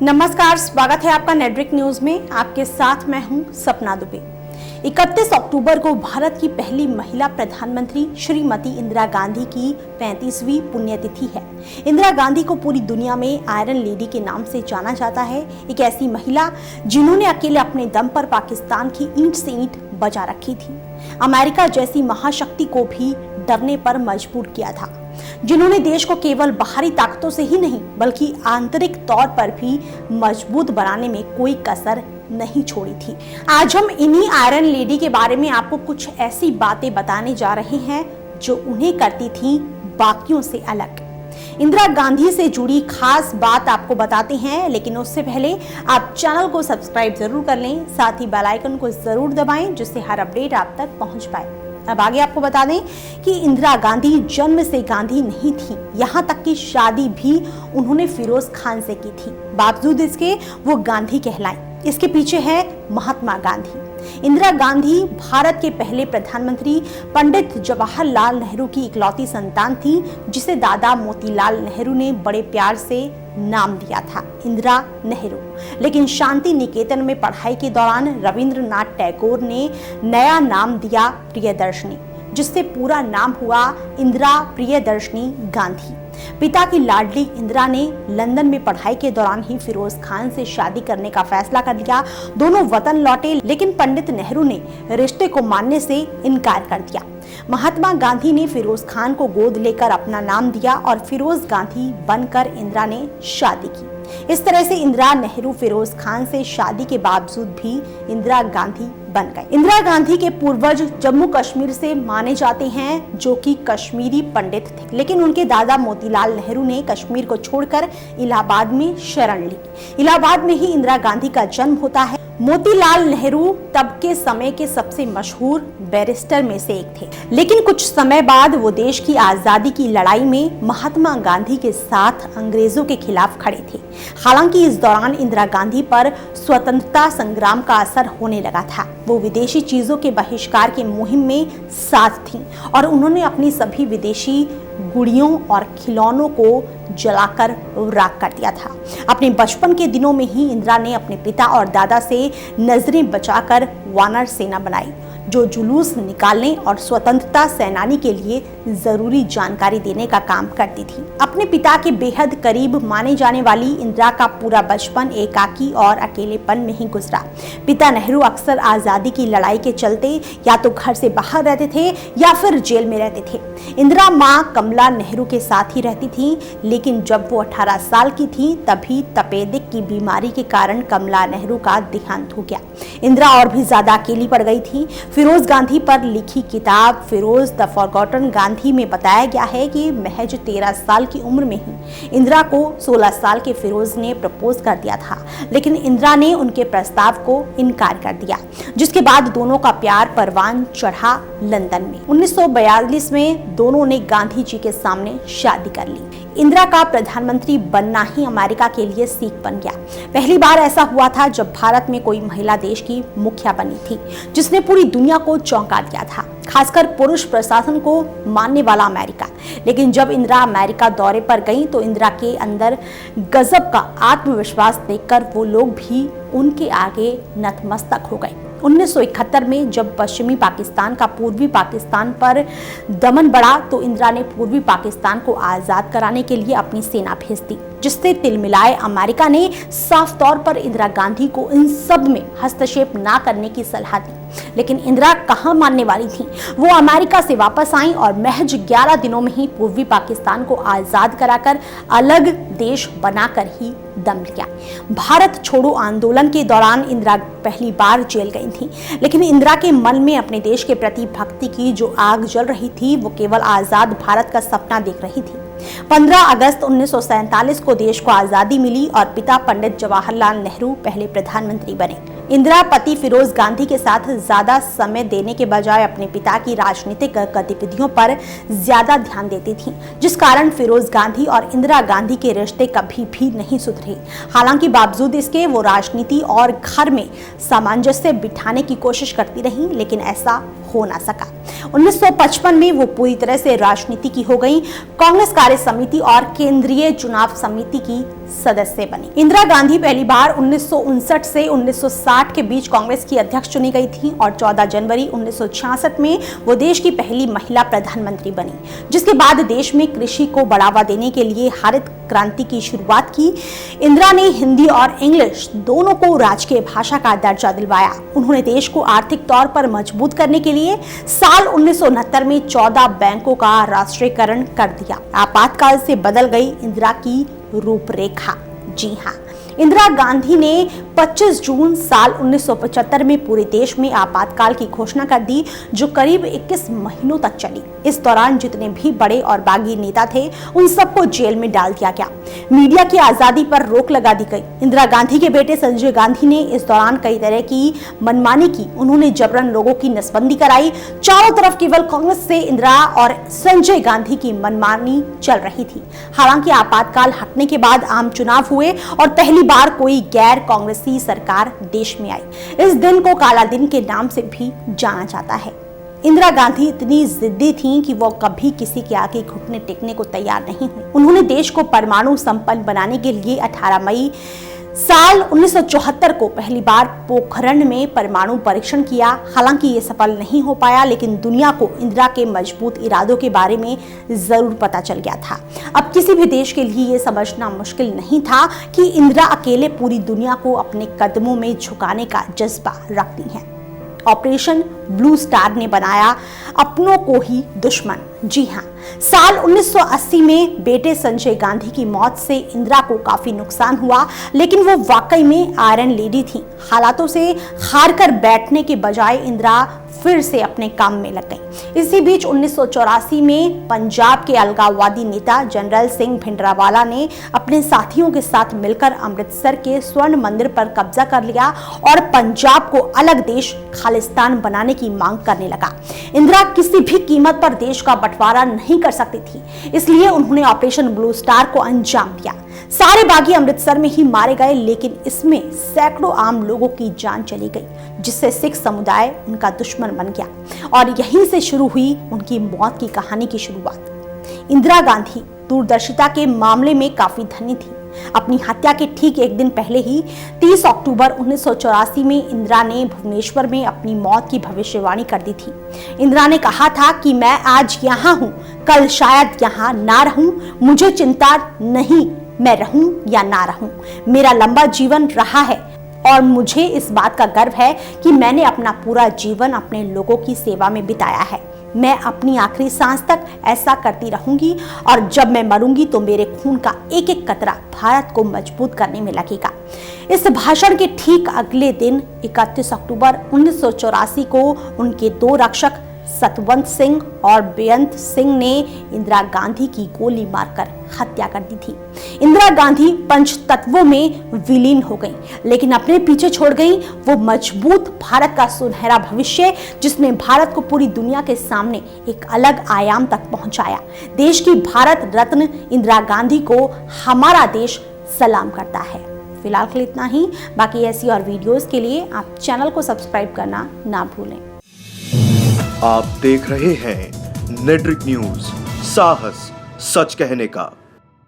नमस्कार, स्वागत है आपका नेटवर्क न्यूज में। आपके साथ मैं हूं सपना दुबे। 31 अक्टूबर को भारत की पहली महिला प्रधानमंत्री श्रीमती इंदिरा गांधी की 35वीं पुण्यतिथि है। इंदिरा गांधी को पूरी दुनिया में आयरन लेडी के नाम से जाना जाता है। एक ऐसी महिला जिन्होंने अकेले अपने दम पर पाकिस्तान की ईंट से ईंट बजा रखी थी, अमेरिका जैसी महाशक्ति को भी डरने पर मजबूर किया था, जिन्होंने देश को केवल बाहरी ताकतों से ही नहीं बल्कि आंतरिक तौर पर भी मजबूत बनाने में कोई कसर नहीं छोड़ी थी। आज हम इन्हीं आयरन लेडी के बारे में आपको कुछ ऐसी बातें बताने जा रहे हैं जो उन्हें करती थी बाकियों से अलग। इंदिरा गांधी से जुड़ी खास बात आपको बताते हैं, लेकिन उससे पहले आप चैनल को सब्सक्राइब जरूर कर लें, साथ ही बेल आइकन को जरूर दबाएं जिससे हर अपडेट आप तक पहुंच पाए। अब आगे आपको बता दें कि इंदिरा गांधी जन्म से गांधी नहीं थी, यहाँ तक कि शादी भी उन्होंने फिरोज खान से की थी। बावजूद इसके वो गांधी कहलाई। इसके पीछे है महात्मा गांधी। इंदिरा गांधी भारत के पहले प्रधानमंत्री पंडित जवाहरलाल नेहरू की इकलौती संतान थी, जिसे दादा मोतीलाल नेहरू ने बड़े प्यार से नाम दिया था इंदिरा नेहरू। लेकिन शांति निकेतन में पढ़ाई के दौरान रविंद्रनाथ टैगोर ने नया नाम दिया प्रियदर्शनी, जिससे पूरा नाम हुआ इंदिरा प्रियदर्शनी गांधी। पिता की लाडली इंदिरा ने लंदन में पढ़ाई के दौरान ही फिरोज खान से शादी करने का फैसला कर लिया। दोनों वतन लौटे, लेकिन पंडित नेहरू ने रिश्ते को मानने से इनकार कर दिया। महात्मा गांधी ने फिरोज खान को गोद लेकर अपना नाम दिया और फिरोज गांधी बनकर इंदिरा ने शादी की। इस तरह से इंदिरा नेहरू फिरोज खान से शादी के बावजूद भी इंदिरा गांधी बन गए। इंदिरा गांधी के पूर्वज जम्मू कश्मीर से माने जाते हैं, जो कि कश्मीरी पंडित थे, लेकिन उनके दादा मोतीलाल नेहरू ने कश्मीर को छोड़कर इलाहाबाद में शरण ली। इलाहाबाद में ही इंदिरा गांधी का जन्म होता है। मोतीलाल नेहरू तब के समय के सबसे मशहूर बैरिस्टर में से एक थे, लेकिन कुछ समय बाद वो देश की आजादी की लड़ाई में महात्मा गांधी के साथ अंग्रेजों के खिलाफ खड़े थे। हालांकि इस दौरान इंदिरा गांधी पर स्वतंत्रता संग्राम का असर होने लगा था। वो विदेशी चीजों के बहिष्कार की मुहिम में साथ थीं और उन्होंने अपनी सभी विदेशी गुड़ियों और खिलौनों को जलाकर राख कर दिया था। अपने बचपन के दिनों में ही इंदिरा ने अपने पिता और दादा से नजरें बचाकर वानर सेना बनाई, जो जुलूस निकालने और स्वतंत्रता सेनानी के लिए जरूरी जानकारी देने का काम करती थी। अपने पिता के बेहद करीब माने जाने वाली इंदिरा का पूरा बचपन एकाकी और अकेलेपन में ही गुजरा। पिता नेहरू अक्सर आजादी की लड़ाई के चलते या तो घर से बाहर रहते थे या फिर जेल में रहते थे। इंदिरा मां कमला नेहरू के साथ ही रहती थी, लेकिन जब वो 18 साल की थी तभी तपेदिक की बीमारी के कारण कमला नेहरू का देहांत हो गया। इंदिरा और भी ज्यादा अकेली पड़ गई थी। फिरोज गांधी पर लिखी किताब फिरोज द फॉरगॉटन गांधी में बताया गया है कि महज 13 साल की उम्र में ही इंदिरा को 16 साल के फिरोज ने प्रपोज कर दिया था, लेकिन इंदिरा ने उनके प्रस्ताव को इनकार कर दिया, जिसके बाद दोनों का प्यार परवान चढ़ा लंदन में। 1942 में दोनों ने गांधी जी के सामने शादी कर ली। इंदिरा का प्रधानमंत्री बनना ही अमेरिका के लिए सीख बन गया। पहली बार ऐसा हुआ था जब भारत में कोई महिला देश की मुखिया बनी थी, जिसने पूरी दुनिया को चौंका दिया था, खासकर पुरुष प्रशासन को मानने वाला अमेरिका। लेकिन जब इंदिरा अमेरिका दौरे पर गईं तो इंदिरा के अंदर गजब का आत्मविश्वास देखकर वो लोग भी उनके आगे नतमस्तक हो गए। 1971 में जब पश्चिमी पाकिस्तान का पूर्वी पाकिस्तान पर दमन बढ़ा तो इंदिरा ने पूर्वी पाकिस्तान को आजाद कराने के लिए अपनी सेना भेज दी, जिससे तिलमिलाए अमेरिका ने साफ तौर पर इंदिरा गांधी को इन सब में हस्तक्षेप ना करने की सलाह दी। लेकिन इंदिरा कहां मानने वाली थी। वो अमेरिका से वापस आई और महज 11 दिनों में ही पूर्वी पाकिस्तान को आजाद कराकर अलग देश बनाकर ही दम लिया। भारत छोड़ो आंदोलन के दौरान इंदिरा पहली बार जेल गई थी, लेकिन इंदिरा के मन में अपने देश के प्रति भक्ति की जो आग जल रही थी, वो केवल आजाद भारत का सपना देख रही थी। 15 अगस्त 1947 को देश को आजादी मिली और पिता पंडित जवाहरलाल नेहरू पहले प्रधानमंत्री बने। इंदिरा पति फिरोज गांधी के साथ ज्यादा समय देने के बजाय अपने पिता की राजनीतिक गतिविधियों पर ज्यादा ध्यान देती थीं, जिस कारण फिरोज गांधी और इंदिरा गांधी के रिश्ते कभी भी नहीं सुधरे। हालांकि बावजूद इसके वो राजनीति और घर में सामंजस्य बिठाने की कोशिश करती रहीं, लेकिन ऐसा हो ना सका। 1955 में वो पूरी तरह से राजनीति की हो गई, कांग्रेस कार्य समिति और केंद्रीय चुनाव समिति की सदस्य बनी। इंदिरा गांधी पहली बार 1959 से 1960 के बीच कांग्रेस की अध्यक्ष चुनी गई थी और 14 जनवरी 1966 में वो देश की पहली महिला प्रधानमंत्री बनी, जिसके बाद देश में कृषि को बढ़ावा देने के लिए हरित क्रांति की शुरुआत की। इंदिरा ने हिंदी और इंग्लिश दोनों को राजकीय भाषा का दर्जा दिलवाया। उन्होंने देश को आर्थिक तौर पर मजबूत करने के लिए साल 1969 में 14 बैंकों का राष्ट्रीयकरण कर दिया। आपातकाल से बदल गई इंदिरा की रूपरेखा। जी हाँ, इंदिरा गांधी ने 25 जून साल 1975 में पूरे देश में आपातकाल की घोषणा कर दी, जो करीब 21 महीनों तक चली। इस दौरान जितने भी बड़े और बागी नेता थे, उन सबको जेल में डाल दिया गया। मीडिया की आजादी पर रोक लगा दी गई। इंदिरा गांधी के बेटे संजय गांधी ने इस दौरान कई तरह की मनमानी की। उन्होंने जबरन लोगों की नसबंदी कराई। चारों तरफ केवल कांग्रेस से इंदिरा और संजय गांधी की मनमानी चल रही थी। हालांकि आपातकाल हटने के बाद आम चुनाव हुए और पहली बार कोई गैर कांग्रेसी सरकार देश में आई। इस दिन को काला दिन के नाम से भी जाना जाता है। इंदिरा गांधी इतनी जिद्दी थीं कि वो कभी किसी के आगे घुटने टेकने को तैयार नहीं हुई। उन्होंने देश को परमाणु संपन्न बनाने के लिए 18 मई साल 1974 को पहली बार पोखरण में परमाणु परीक्षण किया। हालांकि ये सफल नहीं हो पाया, लेकिन दुनिया को इंदिरा के मजबूत इरादों के बारे में जरूर पता चल गया था। अब किसी भी देश के लिए ये समझना मुश्किल नहीं था कि इंदिरा अकेले पूरी दुनिया को अपने कदमों में झुकाने का जज्बा रखती हैं। ऑपरेशन ब्लू स्टार ने बनाया अपनों को ही दुश्मन। जी हाँ, साल 1980 में बेटे संजय गांधी की मौत से इंदिरा को काफी नुकसान हुआ, लेकिन वो वाकई में आयरन लेडी थी। हालातों से हार कर बैठने के बजाय इंदिरा फिर से अपने काम में लग गई। इसी बीच 1984 में पंजाब के अलगाववादी नेता जनरल सिंह भिंडरावाला ने अपने साथियों के साथ मिलकर अमृतसर के स्वर्ण मंदिर पर कब्जा कर लिया और पंजाब को अलग देश खालिस्तान बनाने की मांग करने लगा। इंदिरा किसी भी कीमत पर देश का बंटवारा नहीं कर सकती थी, इसलिए उन्होंने ऑपरेशन ब्लू स्टार को अंजाम दिया। सारे बागी अमृतसर में ही मारे गए, लेकिन इसमें सैकड़ों आम लोगों की जान चली गई, जिससे सिख समुदाय उनका दुश्मन बन गया और यहीं से शुरू हुई उनकी मौत की कहानी की शुरुआत। इंदिरा गांधी दूरदर्शिता के मामले में काफी धनी थी। अपनी हत्या के ठीक एक दिन पहले ही 30 अक्टूबर 1984 में इंदिरा ने भुवनेश्वर में अपनी मौत की भविष्यवाणी कर दी थी। इंदिरा ने कहा था कि मैं आज यहाँ हूँ, कल शायद यहाँ ना रहूं, मुझे चिंता नहीं मैं रहूं या ना रहूं। मेरा लंबा जीवन रहा है और मुझे इस बात का गर्व है कि मैंने अपना पूरा जीवन अपने लोगों की सेवा में बिताया है। मैं अपनी आखिरी सांस तक ऐसा करती रहूंगी और जब मैं मरूंगी तो मेरे खून का एक एक कतरा भारत को मजबूत करने में लगेगा। इस भाषण के ठीक अगले दिन 31 अक्टूबर 1984 को उनके दो रक्षक सतवंत सिंह और बेअंत सिंह ने इंदिरा गांधी की गोली मारकर हत्या कर दी थी। इंदिरा गांधी पंचतत्वों में विलीन हो गई, लेकिन अपने पीछे छोड़ गई वो मजबूत भारत का सुनहरा भविष्य, जिसने भारत को पूरी दुनिया के सामने एक अलग आयाम तक पहुंचाया। देश की भारत रत्न इंदिरा गांधी को हमारा देश सलाम करता है। फिलहाल के लिए इतना ही। बाकी ऐसी और वीडियोस के लिए आप चैनल को सब्सक्राइब करना ना भूलें। आप देख रहे हैं नेट्रिक न्यूज, साहस सच कहने का।